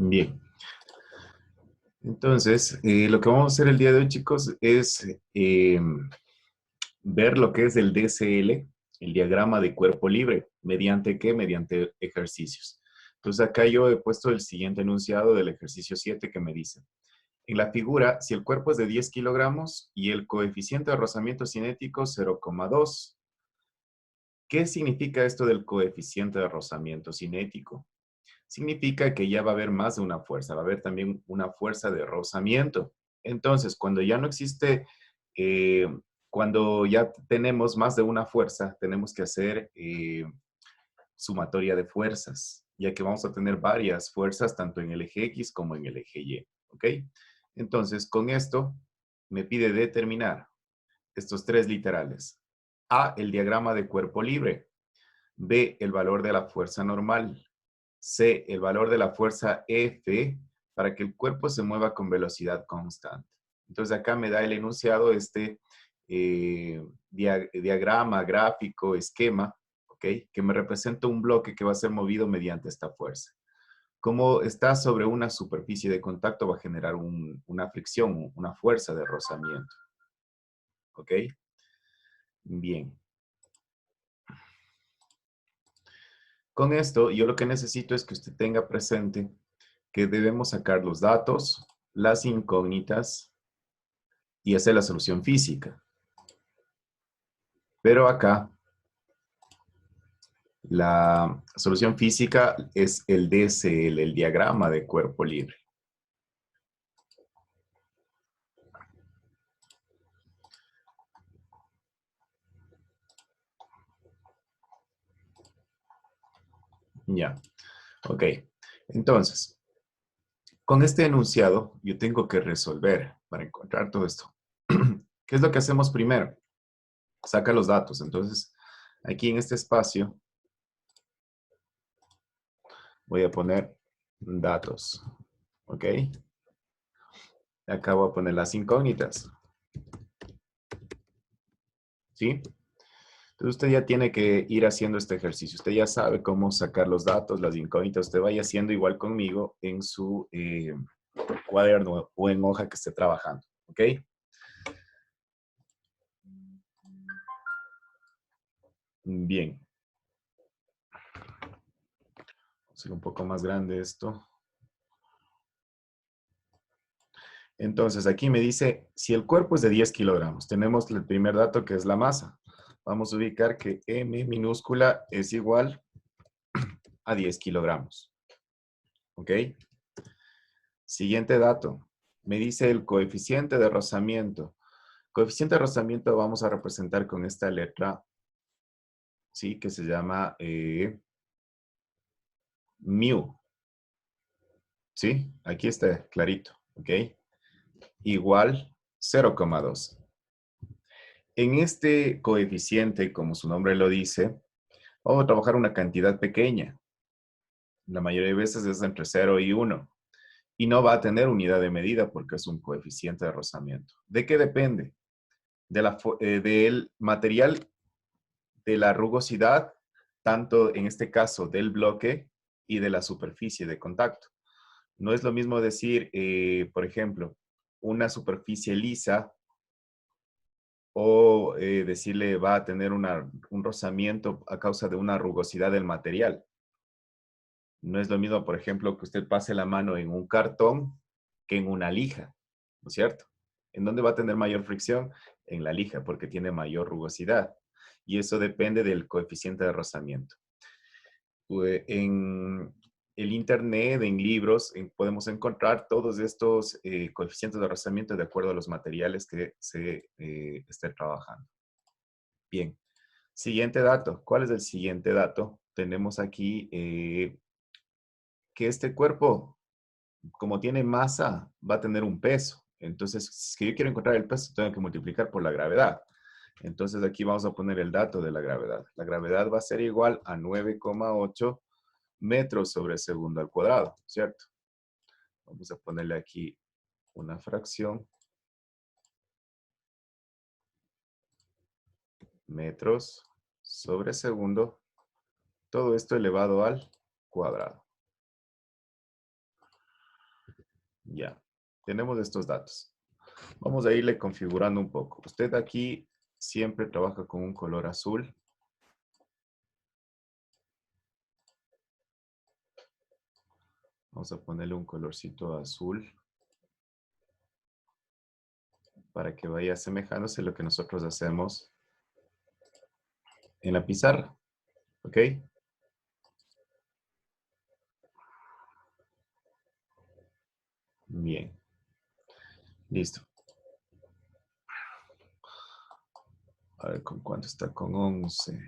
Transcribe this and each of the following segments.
Bien, entonces lo que vamos a hacer el día de hoy, chicos, es ver lo que es el DCL, el diagrama de cuerpo libre. ¿Mediante qué? Mediante ejercicios. Entonces acá yo he puesto el siguiente enunciado del ejercicio 7 que me dice: en la figura, si el cuerpo es de 10 kilogramos y el coeficiente de rozamiento cinético 0,2, ¿qué significa esto del coeficiente de rozamiento cinético? Significa que ya va a haber más de una fuerza, va a haber también una fuerza de rozamiento. Entonces, cuando ya no existe, eh, cuando ya tenemos más de una fuerza, tenemos que hacer sumatoria de fuerzas, ya que vamos a tener varias fuerzas, tanto en el eje X como en el eje Y. ¿Ok? Entonces, con esto me pide determinar estos tres literales. A, el diagrama de cuerpo libre. B, el valor de la fuerza normal. C, el valor de la fuerza F para que el cuerpo se mueva con velocidad constante. Entonces acá me da el enunciado, diagrama, gráfico, esquema, ¿ok? Que me representa un bloque que va a ser movido mediante esta fuerza. Como está sobre una superficie de contacto, va a generar una fricción, una fuerza de rozamiento, ¿ok? Bien. Con esto, yo lo que necesito es que usted tenga presente que debemos sacar los datos, las incógnitas y hacer la solución física. Pero acá, la solución física es el DCL, el diagrama de cuerpo libre. Ya, ok. Entonces, con este enunciado, yo tengo que resolver para encontrar todo esto. ¿Qué es lo que hacemos primero? Saca los datos. Entonces, aquí en este espacio, voy a poner datos. ¿Ok? Acá voy a poner las incógnitas. ¿Sí? Entonces usted ya tiene que ir haciendo este ejercicio. Usted ya sabe cómo sacar los datos, las incógnitas. Usted vaya haciendo igual conmigo en su cuaderno o en hoja que esté trabajando. ¿Ok? Bien. Vamos a hacer un poco más grande esto. Entonces aquí me dice, si el cuerpo es de 10 kilogramos, tenemos el primer dato que es la masa. Vamos a ubicar que M minúscula es igual a 10 kilogramos. ¿Ok? Siguiente dato. Me dice el coeficiente de rozamiento. Coeficiente de rozamiento vamos a representar con esta letra, ¿sí? Que se llama mu. ¿Sí? Aquí está clarito, ¿ok? Igual 0,2. En este coeficiente, como su nombre lo dice, vamos a trabajar una cantidad pequeña. La mayoría de veces es entre 0 y 1. Y no va a tener unidad de medida porque es un coeficiente de rozamiento. ¿De qué depende? Del material, de la rugosidad, tanto en este caso del bloque y de la superficie de contacto. No es lo mismo decir, por ejemplo, una superficie lisa o decirle va a tener un rozamiento a causa de una rugosidad del material. No es lo mismo, por ejemplo, que usted pase la mano en un cartón que en una lija, ¿no es cierto? ¿En dónde va a tener mayor fricción? En la lija, porque tiene mayor rugosidad. Y eso depende del coeficiente de rozamiento. En el Internet, en libros, podemos encontrar todos estos coeficientes de rozamiento de acuerdo a los materiales que se esté trabajando. Bien. Siguiente dato. ¿Cuál es el siguiente dato? Tenemos aquí que este cuerpo, como tiene masa, va a tener un peso. Entonces, si yo quiero encontrar el peso, tengo que multiplicar por la gravedad. Entonces, aquí vamos a poner el dato de la gravedad. La gravedad va a ser igual a 9,8 metros sobre segundo al cuadrado, ¿cierto? Vamos a ponerle aquí una fracción. Metros sobre segundo. Todo esto elevado al cuadrado. Ya, tenemos estos datos. Vamos a irle configurando un poco. Usted aquí siempre trabaja con un color azul. Vamos a ponerle un colorcito azul para que vaya asemejándose a lo que nosotros hacemos en la pizarra. ¿Ok? Bien. Listo. A ver, ¿con cuánto está? Con 11.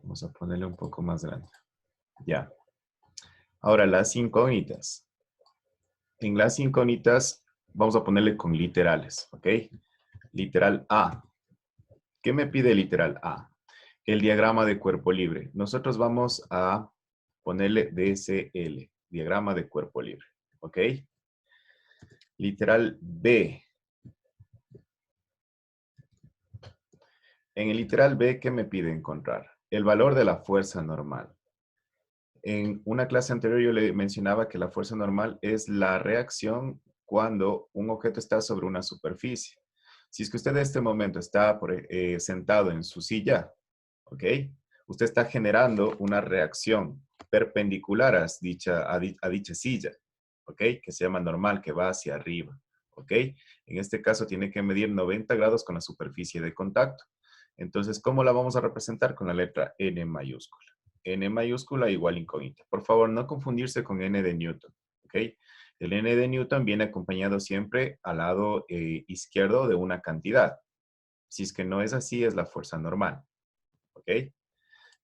Vamos a ponerle un poco más grande. Ya. Ahora, las incógnitas. En las incógnitas vamos a ponerle con literales, ¿ok? Literal A. ¿Qué me pide literal A? El diagrama de cuerpo libre. Nosotros vamos a ponerle DSL, diagrama de cuerpo libre, ¿ok? Literal B. En el literal B, ¿qué me pide encontrar? El valor de la fuerza normal. En una clase anterior yo le mencionaba que la fuerza normal es la reacción cuando un objeto está sobre una superficie. Si es que usted en este momento está sentado en su silla, ¿ok? Usted está generando una reacción perpendicular a dicha silla, ¿ok? Que se llama normal, que va hacia arriba, ¿ok? En este caso tiene que medir 90 grados con la superficie de contacto. Entonces, ¿cómo la vamos a representar? Con la letra N mayúscula. N mayúscula igual incógnita. Por favor, no confundirse con N de Newton, ¿ok? El N de Newton viene acompañado siempre al lado izquierdo de una cantidad. Si es que no es así, es la fuerza normal, ¿ok?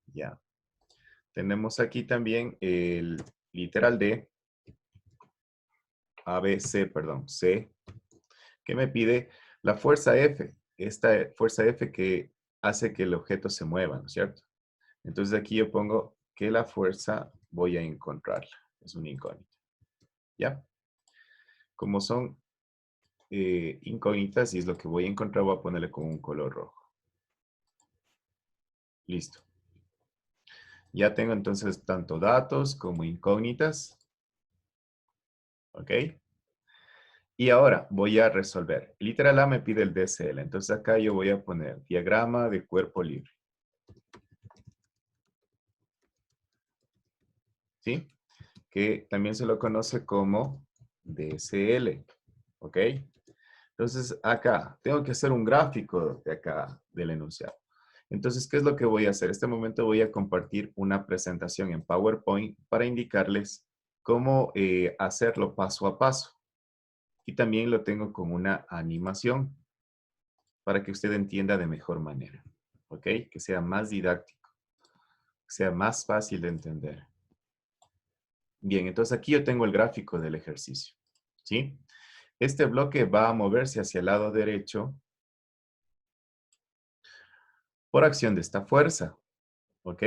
Ya. Tenemos aquí también el literal D, ABC, perdón, C, que me pide la fuerza F, esta fuerza F que hace que el objeto se mueva, ¿no es cierto? Entonces aquí yo pongo que la fuerza voy a encontrarla. Es una incógnita. ¿Ya? Como son incógnitas y es lo que voy a encontrar, voy a ponerle con un color rojo. Listo. Ya tengo entonces tanto datos como incógnitas. ¿Ok? Y ahora voy a resolver. Literal A me pide el DSL. Entonces acá yo voy a poner diagrama de cuerpo libre. ¿Sí? Que también se lo conoce como DSL. ¿Ok? Entonces acá tengo que hacer un gráfico de acá del enunciado. Entonces, ¿qué es lo que voy a hacer? En este momento voy a compartir una presentación en PowerPoint para indicarles cómo hacerlo paso a paso. Y también lo tengo con una animación para que usted entienda de mejor manera. ¿Ok? Que sea más didáctico, que sea más fácil de entender. Bien, entonces aquí yo tengo el gráfico del ejercicio. ¿Sí? Este bloque va a moverse hacia el lado derecho por acción de esta fuerza. ¿Ok?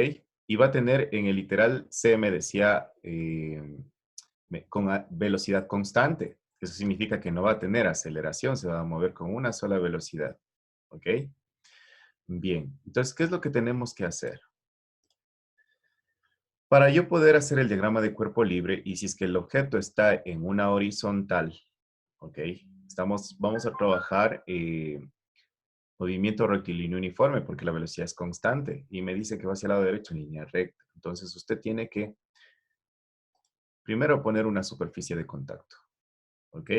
Y va a tener en el literal C, me decía, con velocidad constante. Eso significa que no va a tener aceleración, se va a mover con una sola velocidad. ¿Ok? Bien, entonces, ¿qué es lo que tenemos que hacer? Para yo poder hacer el diagrama de cuerpo libre, y si es que el objeto está en una horizontal, ¿ok? Vamos a trabajar movimiento rectilíneo uniforme porque la velocidad es constante y me dice que va hacia el lado derecho en línea recta. Entonces, usted tiene que primero poner una superficie de contacto, ¿ok?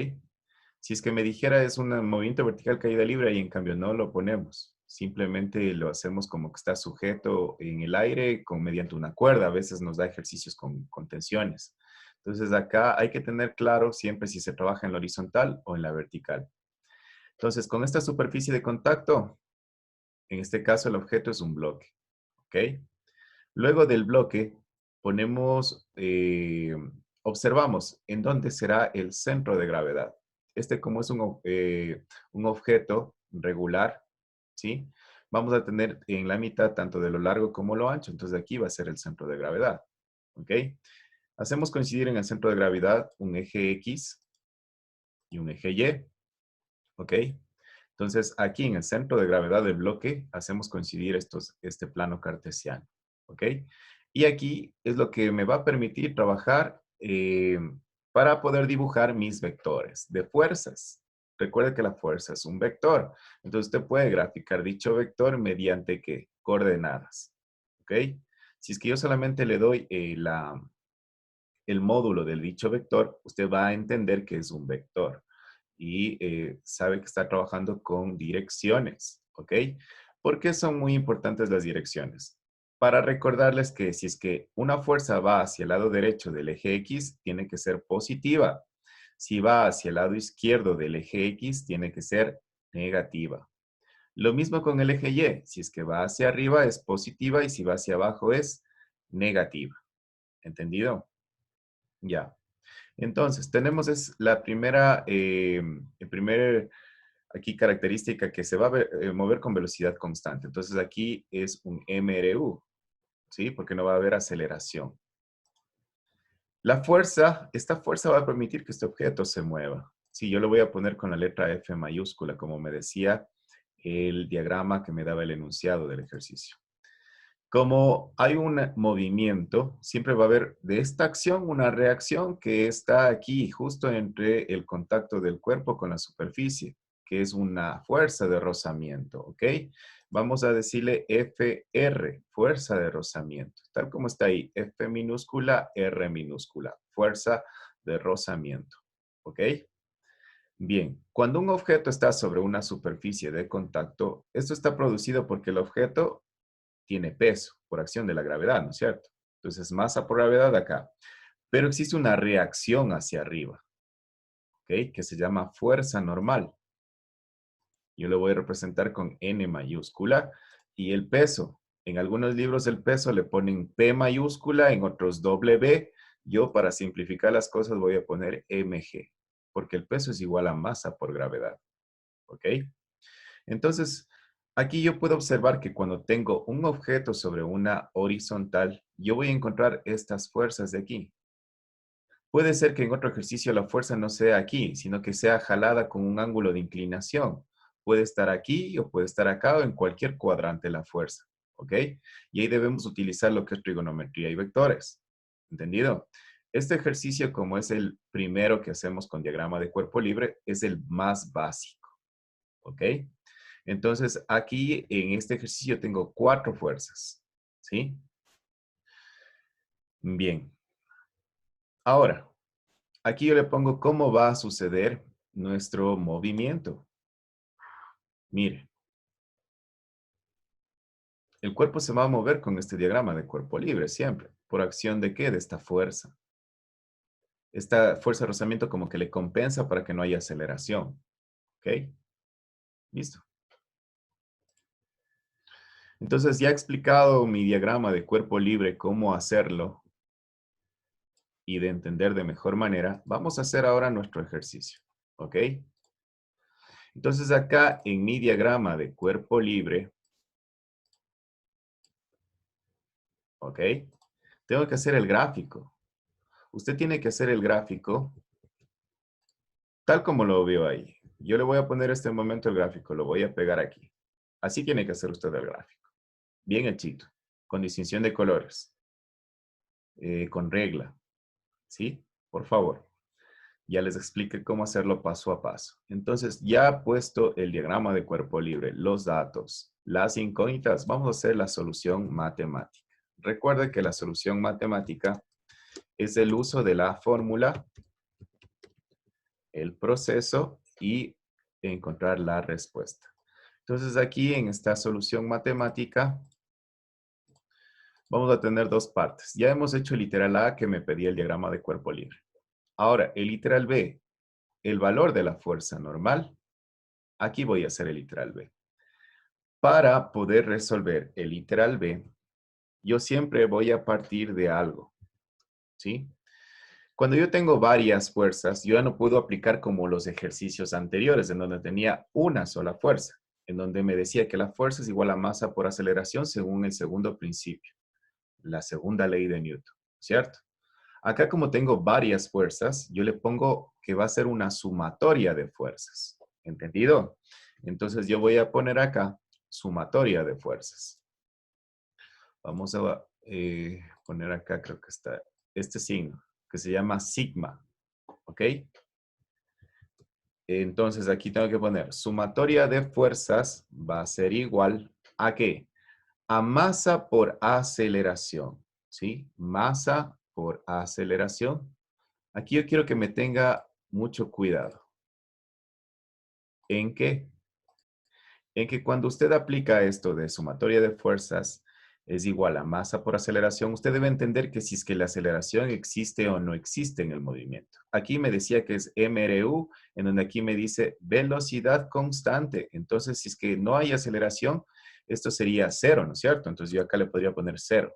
Si es que me dijera es un movimiento vertical caída libre y en cambio no lo ponemos. Simplemente lo hacemos como que está sujeto en el aire mediante una cuerda. A veces nos da ejercicios con tensiones. Entonces acá hay que tener claro siempre si se trabaja en la horizontal o en la vertical. Entonces con esta superficie de contacto, en este caso el objeto es un bloque. ¿Ok? Luego del bloque ponemos, observamos en dónde será el centro de gravedad. Este como es un objeto regular, ¿sí? Vamos a tener en la mitad tanto de lo largo como lo ancho. Entonces aquí va a ser el centro de gravedad. ¿Ok? Hacemos coincidir en el centro de gravedad un eje X y un eje Y. ¿Ok? Entonces aquí en el centro de gravedad del bloque hacemos coincidir este plano cartesiano. ¿Ok? Y aquí es lo que me va a permitir trabajar para poder dibujar mis vectores de fuerzas. Recuerde que la fuerza es un vector. Entonces usted puede graficar dicho vector mediante ¿qué? Coordenadas. ¿Ok? Si es que yo solamente le doy el módulo del dicho vector, usted va a entender que es un vector y sabe que está trabajando con direcciones, ¿ok? ¿Por qué son muy importantes las direcciones? Para recordarles que si es que una fuerza va hacia el lado derecho del eje X, tiene que ser positiva. Si va hacia el lado izquierdo del eje X, tiene que ser negativa. Lo mismo con el eje Y. Si es que va hacia arriba es positiva y si va hacia abajo es negativa. ¿Entendido? Ya. Entonces, tenemos es la primera, el primer aquí característica que se va a mover con velocidad constante. Entonces, aquí es un MRU, ¿sí? Porque no va a haber aceleración. La fuerza, esta fuerza va a permitir que este objeto se mueva. Sí, yo lo voy a poner con la letra F mayúscula, como me decía el diagrama que me daba el enunciado del ejercicio. Como hay un movimiento, siempre va a haber de esta acción una reacción que está aquí, justo entre el contacto del cuerpo con la superficie, que es una fuerza de rozamiento, ¿ok? Vamos a decirle FR, fuerza de rozamiento, tal como está ahí, F minúscula, R minúscula, fuerza de rozamiento, ¿ok? Bien, cuando un objeto está sobre una superficie de contacto, esto está producido porque el objeto tiene peso por acción de la gravedad, ¿no es cierto? Entonces, masa por gravedad acá. Pero existe una reacción hacia arriba, ¿ok? Que se llama fuerza normal. Yo lo voy a representar con N mayúscula. Y el peso. En algunos libros el peso le ponen P mayúscula, en otros W. Yo, para simplificar las cosas, voy a poner MG, porque el peso es igual a masa por gravedad, ¿ok? Entonces, aquí yo puedo observar que cuando tengo un objeto sobre una horizontal, yo voy a encontrar estas fuerzas de aquí. Puede ser que en otro ejercicio la fuerza no sea aquí, sino que sea jalada con un ángulo de inclinación. Puede estar aquí o puede estar acá o en cualquier cuadrante la fuerza. ¿Ok? Y ahí debemos utilizar lo que es trigonometría y vectores. ¿Entendido? Este ejercicio, como es el primero que hacemos con diagrama de cuerpo libre, es el más básico. ¿Ok? Entonces, aquí en este ejercicio tengo 4 fuerzas. ¿Sí? Bien. Ahora, aquí yo le pongo cómo va a suceder nuestro movimiento. Mire, el cuerpo se va a mover con este diagrama de cuerpo libre siempre. ¿Por acción de qué? De esta fuerza. Esta fuerza de rozamiento como que le compensa para que no haya aceleración. ¿Ok? Listo. Entonces ya he explicado mi diagrama de cuerpo libre, cómo hacerlo y de entender de mejor manera. Vamos a hacer ahora nuestro ejercicio. ¿Ok? Entonces acá en mi diagrama de cuerpo libre, ¿ok? Tengo que hacer el gráfico. Usted tiene que hacer el gráfico tal como lo veo ahí. Yo le voy a poner este momento el gráfico, lo voy a pegar aquí. Así tiene que hacer usted el gráfico. Bien hechito, con distinción de colores, con regla, ¿sí? Por favor. Ya les expliqué cómo hacerlo paso a paso. Entonces, ya puesto el diagrama de cuerpo libre, los datos, las incógnitas, vamos a hacer la solución matemática. Recuerde que la solución matemática es el uso de la fórmula, el proceso y encontrar la respuesta. Entonces, aquí en esta solución matemática vamos a tener dos partes. Ya hemos hecho el literal A que me pedía el diagrama de cuerpo libre. Ahora, el literal B, el valor de la fuerza normal. Aquí voy a hacer el literal B. Para poder resolver el literal B, yo siempre voy a partir de algo, ¿sí? Cuando yo tengo varias fuerzas, yo ya no puedo aplicar como los ejercicios anteriores, en donde tenía una sola fuerza, en donde me decía que la fuerza es igual a masa por aceleración según el segundo principio, la segunda ley de Newton, ¿cierto? Acá como tengo varias fuerzas, yo le pongo que va a ser una sumatoria de fuerzas. ¿Entendido? Entonces yo voy a poner acá sumatoria de fuerzas. Vamos a poner acá, creo que está este signo, que se llama sigma, ¿ok? Entonces aquí tengo que poner sumatoria de fuerzas va a ser igual a ¿qué? A masa por aceleración, ¿sí? Masa por aceleración. Aquí yo quiero que me tenga mucho cuidado. ¿En qué? En que cuando usted aplica esto de sumatoria de fuerzas es igual a masa por aceleración, usted debe entender que si es que la aceleración existe o no existe en el movimiento. Aquí me decía que es MRU, en donde aquí me dice velocidad constante. Entonces, si es que no hay aceleración, esto sería cero, ¿no es cierto? Entonces yo acá le podría poner cero.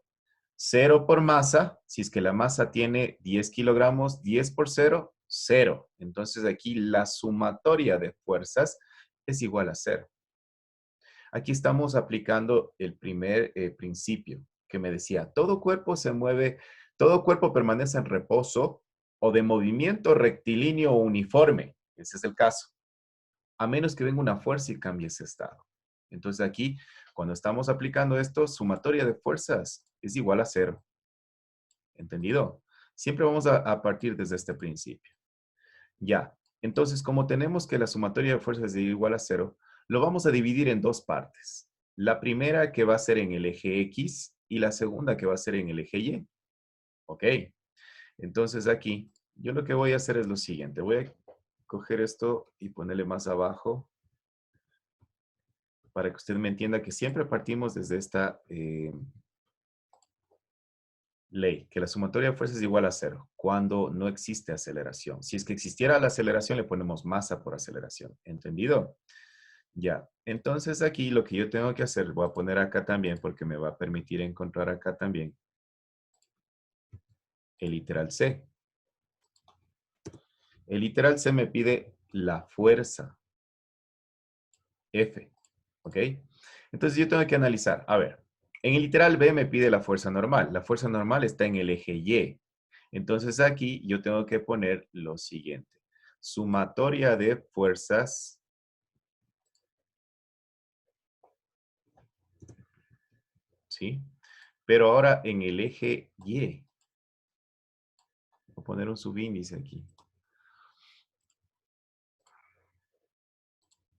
Cero por masa, si es que la masa tiene 10 kilogramos, 10 por cero, cero. Entonces aquí la sumatoria de fuerzas es igual a cero. Aquí estamos aplicando el primer principio que me decía, todo cuerpo se mueve, todo cuerpo permanece en reposo o de movimiento rectilíneo o uniforme. Ese es el caso. A menos que venga una fuerza y cambie ese estado. Entonces aquí, cuando estamos aplicando esto, sumatoria de fuerzas es igual a cero. ¿Entendido? Siempre vamos a partir desde este principio. Ya. Entonces, como tenemos que la sumatoria de fuerzas es igual a cero, lo vamos a dividir en dos partes. La primera que va a ser en el eje X y la segunda que va a ser en el eje Y. ¿Ok? Entonces aquí, yo lo que voy a hacer es lo siguiente. Voy a coger esto y ponerle más abajo para que usted me entienda que siempre partimos desde esta ley, que la sumatoria de fuerzas es igual a cero, cuando no existe aceleración. Si es que existiera la aceleración, le ponemos masa por aceleración. ¿Entendido? Ya. Entonces aquí lo que yo tengo que hacer, voy a poner acá también porque me va a permitir encontrar acá también el literal C. El literal C me pide la fuerza F. ¿Ok? Entonces yo tengo que analizar. A ver, en el literal B me pide la fuerza normal. La fuerza normal está en el eje Y. Entonces aquí yo tengo que poner lo siguiente. Sumatoria de fuerzas. ¿Sí? Pero ahora en el eje Y. Voy a poner un subíndice aquí.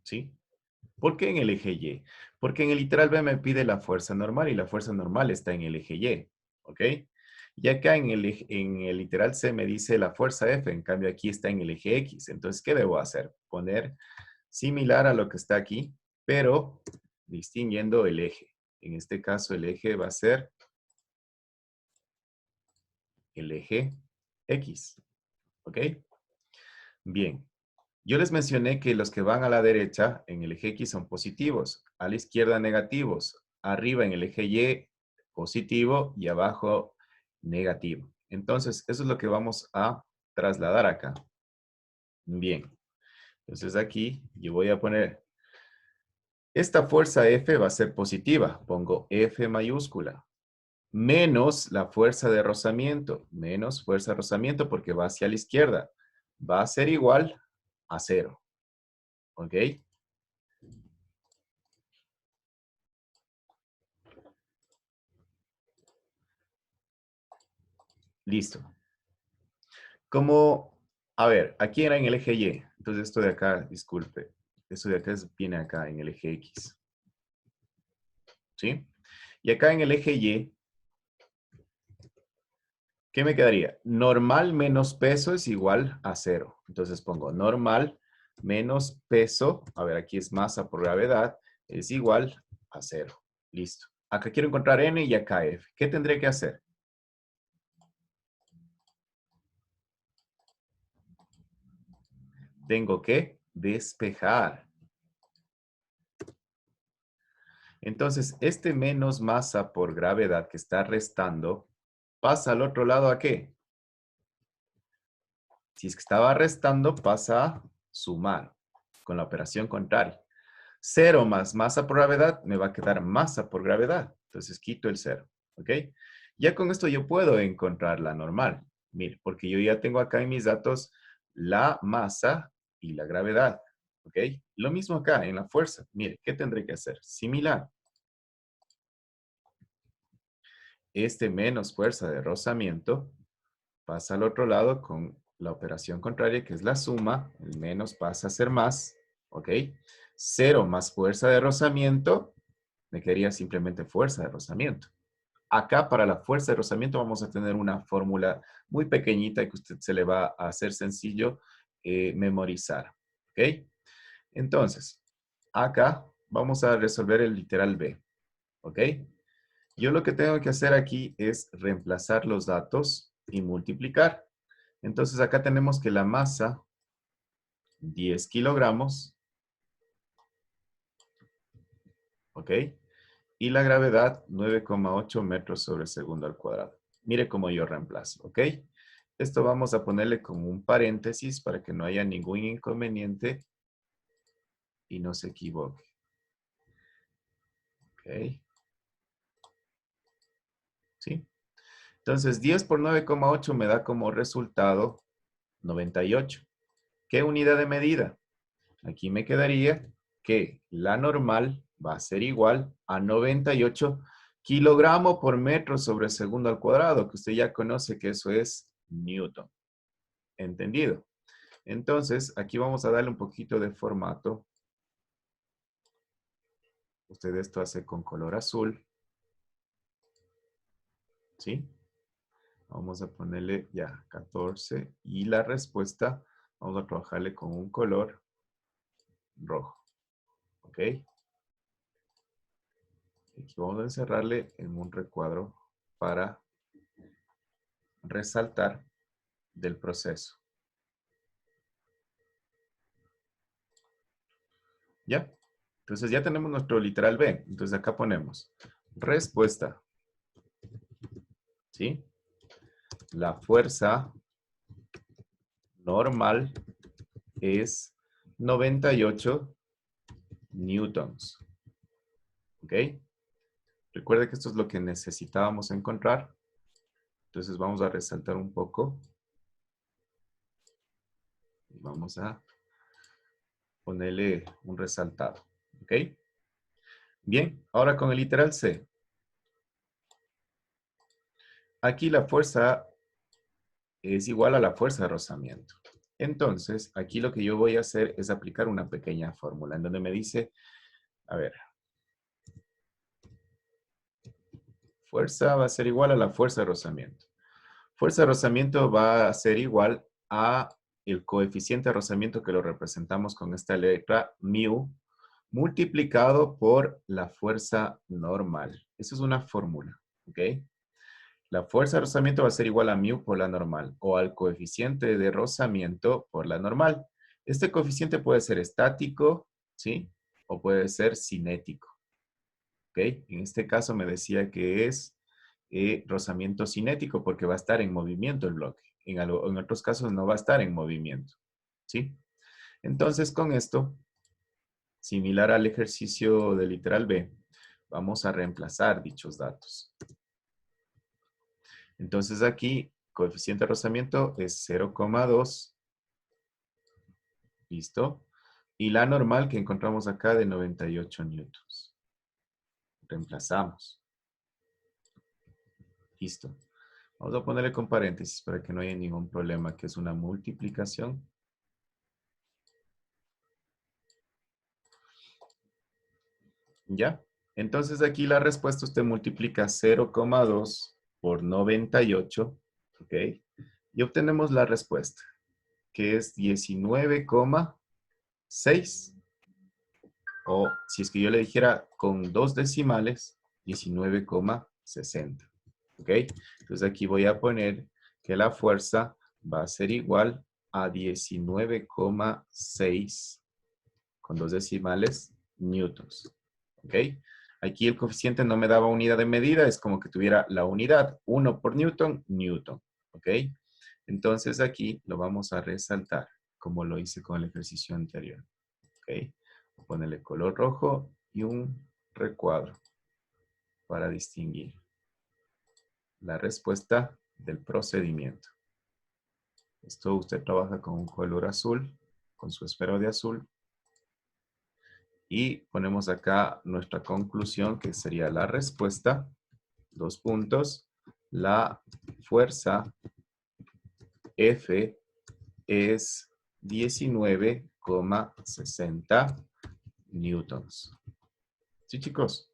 ¿Sí? ¿Por qué en el eje Y? Porque en el literal B me pide la fuerza normal y la fuerza normal está en el eje Y. ¿Ok? Y acá en el literal C me dice la fuerza F, en cambio aquí está en el eje X. Entonces, ¿qué debo hacer? Poner similar a lo que está aquí, pero distinguiendo el eje. En este caso, el eje va a ser el eje X. ¿Ok? Bien. Yo les mencioné que los que van a la derecha en el eje X son positivos, a la izquierda negativos, arriba en el eje Y positivo y abajo negativo. Entonces, eso es lo que vamos a trasladar acá. Bien. Entonces aquí yo voy a poner, esta fuerza F va a ser positiva. Pongo F mayúscula. Menos la fuerza de rozamiento. Menos fuerza de rozamiento porque va hacia la izquierda. Va a ser igual a cero. ¿Ok? Listo. Como, a ver, aquí era en el eje Y. Entonces esto de acá, disculpe. Esto de acá viene acá en el eje X. ¿Sí? Y acá en el eje Y, ¿qué me quedaría? Normal menos peso es igual a cero. Entonces pongo normal menos peso, a ver, aquí es masa por gravedad, es igual a cero. Listo. Acá quiero encontrar N y acá F. ¿Qué tendré que hacer? Tengo que despejar. Entonces, este menos masa por gravedad que está restando, pasa al otro lado ¿a qué? Si es que estaba restando, pasa a sumar con la operación contraria. Cero más masa por gravedad me va a quedar masa por gravedad. Entonces quito el cero. ¿Ok? Ya con esto yo puedo encontrar la normal. Mire, porque yo ya tengo acá en mis datos la masa y la gravedad. ¿Ok? Lo mismo acá en la fuerza. Mire, ¿qué tendré que hacer? Similar. este menos fuerza de rozamiento pasa al otro lado con la operación contraria, que es la suma. El menos pasa a ser más, ¿ok? 0 más fuerza de rozamiento, me quedaría simplemente fuerza de rozamiento. Acá para la fuerza de rozamiento vamos a tener una fórmula muy pequeñita que a usted se le va a hacer sencillo memorizar, ¿ok? Entonces, acá vamos a resolver el literal B, ¿ok? Yo lo que tengo que hacer aquí es reemplazar los datos y multiplicar. Entonces acá tenemos que la masa, 10 kilogramos, ¿ok? Y la gravedad, 9,8 metros sobre segundo al cuadrado. Mire cómo yo reemplazo, ¿ok? Esto vamos a ponerle como un paréntesis para que no haya ningún inconveniente y no se equivoque. ¿Ok? ¿Sí? Entonces, 10 por 9,8 me da como resultado 98. ¿Qué unidad de medida? Aquí me quedaría que la normal va a ser igual a 98 kilogramos por metro sobre segundo al cuadrado, que usted ya conoce que eso es Newton. ¿Entendido? Entonces, aquí vamos a darle un poquito de formato. Usted esto hace con color azul. ¿Sí? Vamos a ponerle ya 14 y la respuesta vamos a trabajarle con un color rojo. ¿Ok? Aquí vamos a encerrarle en un recuadro para resaltar del proceso. ¿Ya? Entonces ya tenemos nuestro literal B. Entonces acá ponemos respuesta. ¿Sí? La fuerza normal es 98 newtons. ¿Ok? Recuerde que esto es lo que necesitábamos encontrar. Entonces vamos a resaltar un poco. Y vamos a ponerle un resaltado. ¿Ok? Bien, ahora con el literal C. Aquí la fuerza es igual a la fuerza de rozamiento. Entonces, aquí lo que yo voy a hacer es aplicar una pequeña fórmula en donde me dice, a ver, fuerza va a ser igual a la fuerza de rozamiento. Fuerza de rozamiento va a ser igual a el coeficiente de rozamiento que lo representamos con esta letra mu multiplicado por la fuerza normal. Esa es una fórmula, ¿ok? La fuerza de rozamiento va a ser igual a mu por la normal o al coeficiente de rozamiento por la normal. Este coeficiente puede ser estático, ¿sí? O puede ser cinético, ¿ok? En este caso me decía que es rozamiento cinético porque va a estar en movimiento el bloque. En otros casos no va a estar en movimiento, ¿sí? Entonces con esto, similar al ejercicio de literal B, vamos a reemplazar dichos datos. Entonces aquí, coeficiente de rozamiento es 0,2. ¿Listo? Y la normal que encontramos acá de 98 newtons. Reemplazamos. Listo. Vamos a ponerle con paréntesis para que no haya ningún problema, que es una multiplicación. ¿Ya? Entonces aquí la respuesta usted multiplica 0,2 por 98, ¿ok? Y obtenemos la respuesta, que es 19,6. O si es que yo le dijera con dos decimales, 19,60. ¿Ok? Entonces aquí voy a poner que la fuerza va a ser igual a 19,6 con dos decimales newtons. ¿Ok? Aquí el coeficiente no me daba unidad de medida, es como que tuviera la unidad 1 por newton, newton. ¿Ok? Entonces aquí lo vamos a resaltar, como lo hice con el ejercicio anterior. ¿Ok? Voy a ponerle color rojo y un recuadro para distinguir la respuesta del procedimiento. Esto usted trabaja con un color azul, con su esfero de azul. Y ponemos acá nuestra conclusión, que sería la respuesta. dos puntos, la fuerza F es 19,60 newtons. Sí, chicos,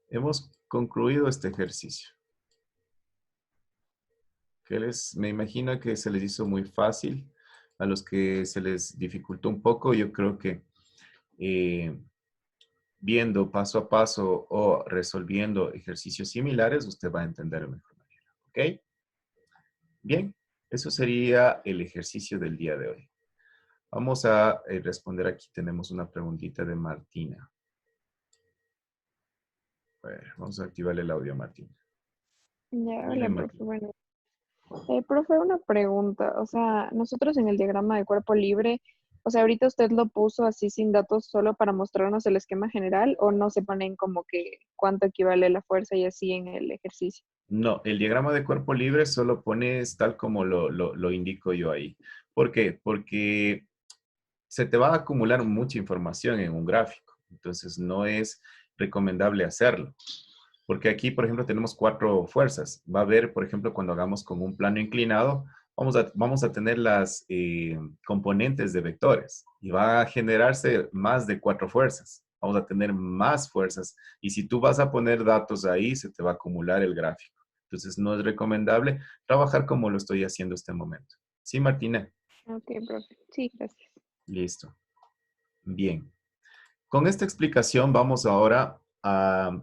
hemos concluido este ejercicio. Me imagino que se les hizo muy fácil. A los que se les dificultó un poco, yo creo que eh, viendo paso a paso o resolviendo ejercicios similares, usted va a entender de mejor manera. ¿Ok? Bien, eso sería el ejercicio del día de hoy. Vamos a responder aquí. Tenemos una preguntita de Martina. A ver, vamos a activarle el audio a Martina. Ya, Dime, hola, profe. Martina. Bueno, profe, una pregunta. O sea, nosotros en el diagrama de cuerpo libre, o sea, ahorita usted lo puso así sin datos solo para mostrarnos el esquema general o no se ponen como que cuánto equivale la fuerza y así en el ejercicio. No, el diagrama de cuerpo libre solo pones tal como lo indico yo ahí. ¿Por qué? Porque se te va a acumular mucha información en un gráfico. Entonces, no es recomendable hacerlo. Porque aquí, por ejemplo, tenemos cuatro fuerzas. Va a haber, por ejemplo, cuando hagamos con un plano inclinado, vamos a tener las componentes de vectores y va a generarse más de cuatro fuerzas. Vamos a tener más fuerzas. Y si tú vas a poner datos ahí, se te va a acumular el gráfico. Entonces, no es recomendable trabajar como lo estoy haciendo este momento. ¿Sí, Martina? Ok, profe. Sí, gracias. Listo. Bien. Con esta explicación vamos ahora a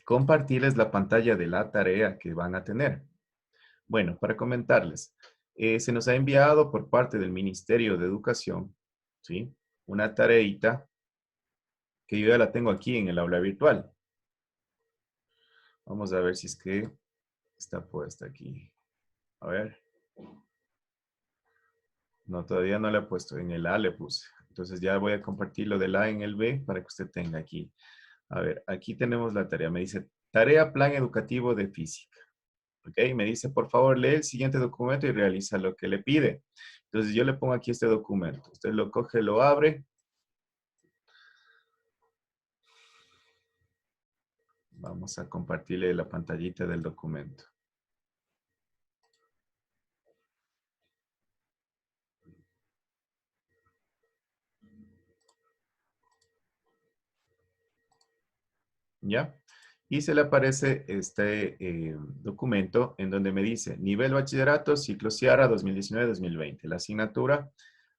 compartirles la pantalla de la tarea que van a tener. Bueno, para comentarles, se nos ha enviado por parte del Ministerio de Educación, ¿sí? Una tareita que yo ya la tengo aquí en el aula virtual. Vamos a ver si es que está puesta aquí. A ver. No, todavía no la he puesto. En el A le puse. Entonces ya voy a compartir lo del A en el B para que usted tenga aquí. A ver, aquí tenemos la tarea. Me dice, tarea plan educativo de física. ¿Ok? Me dice, por favor, lee el siguiente documento y realiza lo que le pide. Entonces yo le pongo aquí este documento. Usted lo coge, lo abre. Vamos a compartirle la pantallita del documento. ¿Ya? Y se le aparece este documento en donde me dice nivel bachillerato, ciclo Ciara 2019-2020. La asignatura,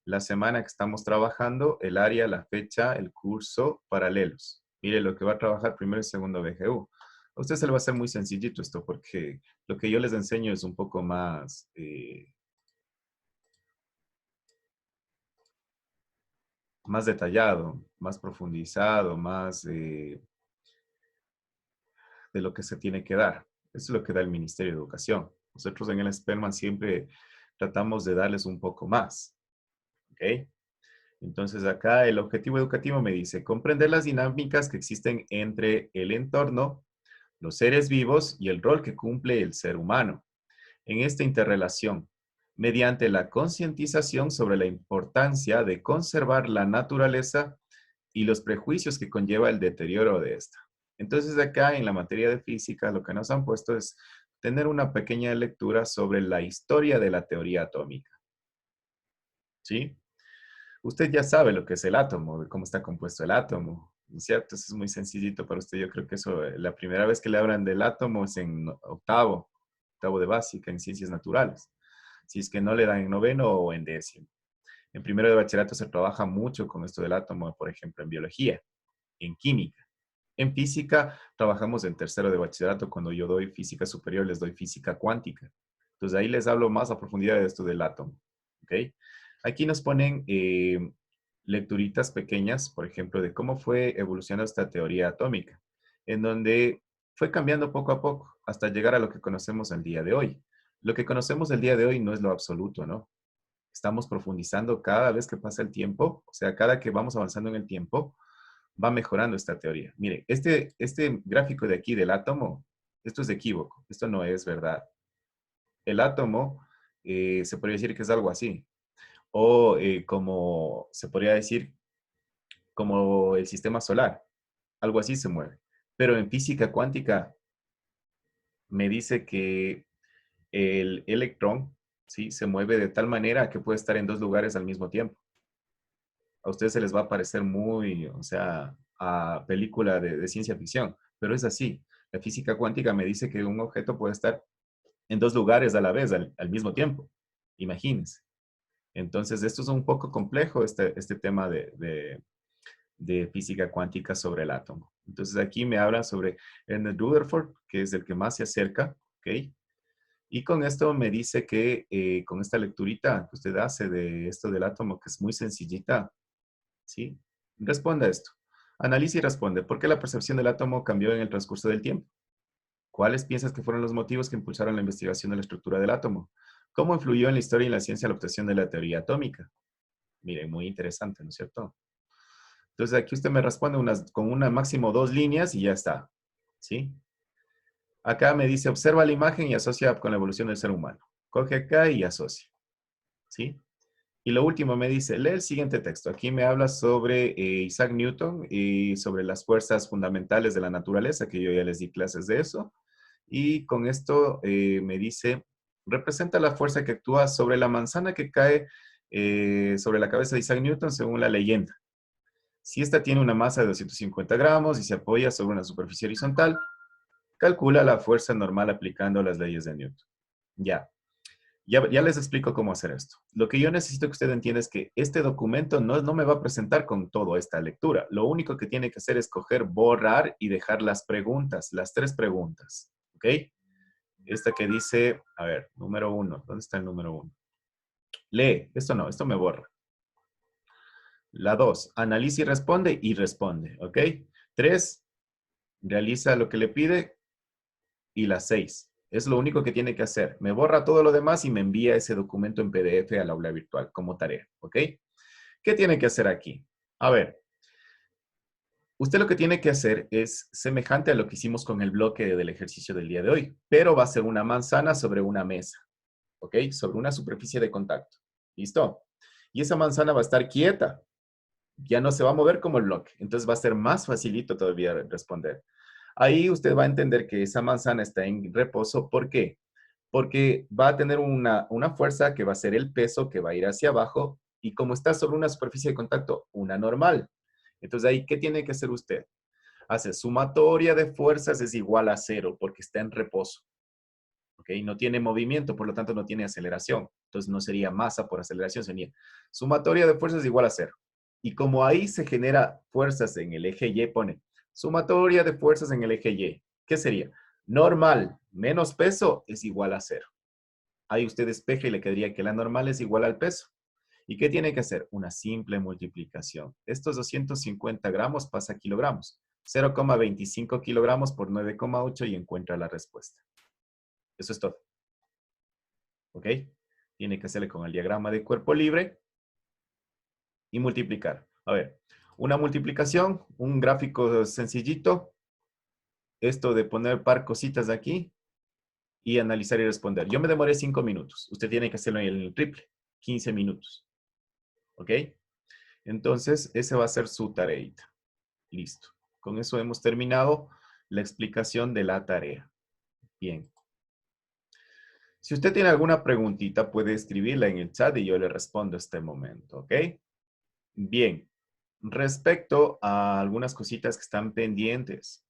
la semana que estamos trabajando, el área, la fecha, el curso, paralelos. Mire lo que va a trabajar primero y segundo BGU. A usted se le va a hacer muy sencillito esto porque lo que yo les enseño es un poco más detallado, más profundizado, más de lo que se tiene que dar. Eso es lo que da el Ministerio de Educación. Nosotros en el Spellman siempre tratamos de darles un poco más. ¿Ok? Entonces acá el objetivo educativo me dice comprender las dinámicas que existen entre el entorno, los seres vivos y el rol que cumple el ser humano en esta interrelación, mediante la concientización sobre la importancia de conservar la naturaleza y los prejuicios que conlleva el deterioro de esta. Entonces acá en la materia de física lo que nos han puesto es tener una pequeña lectura sobre la historia de la teoría atómica. ¿Sí? Usted ya sabe lo que es el átomo, de cómo está compuesto el átomo, ¿no es cierto? Eso es muy sencillito para usted. Yo creo que eso, la primera vez que le hablan del átomo es en octavo de básica, en ciencias naturales. Si es que no le dan en noveno o en décimo. En primero de bachillerato se trabaja mucho con esto del átomo, por ejemplo, en biología, en química. En física trabajamos en tercero de bachillerato. Cuando yo doy física superior, les doy física cuántica. Entonces ahí les hablo más a profundidad de esto del átomo. ¿Ok? Aquí nos ponen lecturitas pequeñas, por ejemplo, de cómo fue evolucionando esta teoría atómica, en donde fue cambiando poco a poco hasta llegar a lo que conocemos el día de hoy. Lo que conocemos el día de hoy no es lo absoluto, ¿no? Estamos profundizando cada vez que pasa el tiempo, o sea, cada que vamos avanzando en el tiempo, va mejorando esta teoría. Mire, este gráfico de aquí del átomo, esto es equívoco, esto no es verdad. El átomo se podría decir que es algo así, o como se podría decir, como el sistema solar. Algo así se mueve. Pero en física cuántica me dice que el electrón, ¿sí? Se mueve de tal manera que puede estar en dos lugares al mismo tiempo. A ustedes se les va a parecer muy, o sea, a película de ciencia ficción, pero es así. La física cuántica me dice que un objeto puede estar en dos lugares a la vez, al mismo tiempo. Imagínense. Entonces, esto es un poco complejo, este tema de física cuántica sobre el átomo. Entonces, aquí me hablan sobre Ernest Rutherford, que es el que más se acerca, ¿ok? Y con esto me dice que con esta lecturita que usted hace de esto del átomo, que es muy sencillita, ¿sí? Responda a esto. Analiza y responde. ¿Por qué la percepción del átomo cambió en el transcurso del tiempo? ¿Cuáles piensas que fueron los motivos que impulsaron la investigación de la estructura del átomo? ¿Cómo influyó en la historia y la ciencia la obtención de la teoría atómica? Miren, muy interesante, ¿no es cierto? Entonces aquí usted me responde con una máximo dos líneas y ya está, ¿sí? Acá me dice, observa la imagen y asocia con la evolución del ser humano. Coge acá y asocia, ¿sí? Y lo último me dice, lee el siguiente texto. Aquí me habla sobre Isaac Newton y sobre las fuerzas fundamentales de la naturaleza, que yo ya les di clases de eso. Y con esto me dice, representa la fuerza que actúa sobre la manzana que cae sobre la cabeza de Isaac Newton según la leyenda. Si esta tiene una masa de 250 gramos y se apoya sobre una superficie horizontal, calcula la fuerza normal aplicando las leyes de Newton. Ya les explico cómo hacer esto. Lo que yo necesito que usted entienda es que este documento no me va a presentar con toda esta lectura. Lo único que tiene que hacer es coger, borrar y dejar las preguntas, las tres preguntas. ¿Ok? Esta que dice, a ver, número 1. ¿Dónde está el número 1? Lee. Esto no, esto me borra. La 2, analiza y responde. ¿Ok? 3, realiza lo que le pide. Y la 6, es lo único que tiene que hacer. Me borra todo lo demás y me envía ese documento en PDF al aula virtual como tarea. ¿Ok? ¿Qué tiene que hacer aquí? A ver, usted lo que tiene que hacer es semejante a lo que hicimos con el bloque del ejercicio del día de hoy, pero va a ser una manzana sobre una mesa. ¿Ok? Sobre una superficie de contacto. ¿Listo? Y esa manzana va a estar quieta. Ya no se va a mover como el bloque. Entonces va a ser más facilito todavía responder. Ahí usted va a entender que esa manzana está en reposo. ¿Por qué? Porque va a tener una fuerza que va a ser el peso que va a ir hacia abajo y como está sobre una superficie de contacto, una normal. Entonces ahí, ¿qué tiene que hacer usted? Hace sumatoria de fuerzas es igual a cero porque está en reposo. ¿Ok? No tiene movimiento, por lo tanto no tiene aceleración. Entonces no sería masa por aceleración, sería sumatoria de fuerzas igual a cero. Y como ahí se genera fuerzas en el eje Y, pone sumatoria de fuerzas en el eje Y. ¿Qué sería? Normal menos peso es igual a cero. Ahí usted despeja y le quedaría que la normal es igual al peso. ¿Y qué tiene que hacer? Una simple multiplicación. Estos 250 gramos pasa a kilogramos. 0,25 kilogramos por 9,8 y encuentra la respuesta. Eso es todo. ¿Ok? Tiene que hacerle con el diagrama de cuerpo libre y multiplicar. A ver, una multiplicación, un gráfico sencillito. Esto de poner par cositas de aquí y analizar y responder. Yo me demoré 5 minutos. Usted tiene que hacerlo en el triple, 15 minutos. ¿Ok? Entonces, ese va a ser su tareita. Listo. Con eso hemos terminado la explicación de la tarea. Bien. Si usted tiene alguna preguntita, puede escribirla en el chat y yo le respondo este momento, ¿ok? Bien. Respecto a algunas cositas que están pendientes.